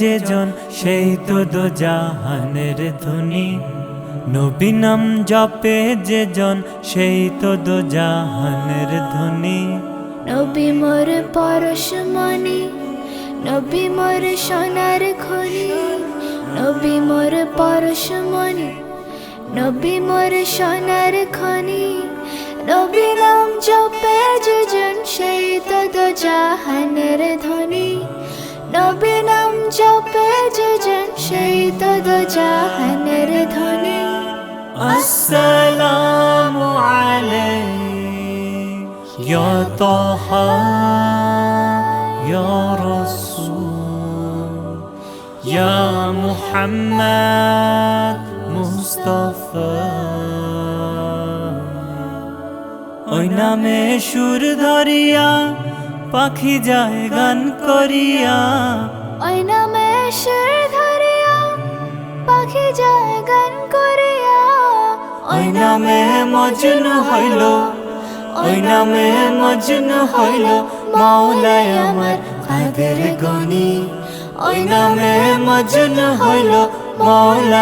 যে জন সেই তো দো জাহানের ধনী। নবী নাম জপে যে জন সেই তো দো জাহানের ধনী। নবী মোর পরশমণি, নবী মোর সোনার খনি, নবী মোর পরশমণি, নবী মোর সোনার খনি। নবী নাম জপে যে জন সেই তো দো জাহানের ধনী। নবী নাম জপে যে জন সেই তো দো জাহানের ধনী। আসসালামু আলাইকা ইয়া তাহা ইয়া রাসূল ইয়া মুহাম্মদ মুস্তাফা। ওই নামে সুর ধরিয়া পাখি যায় গান করিয়া। ওই নামে সুর ধরিয়া পাখি যায় গান করিয়া। ওই নামে মজনু হইল, ওই নামে মজনু হইল মাওলায় আমার কাদের গনি। ওই নামে মজনু হইল মাওলায়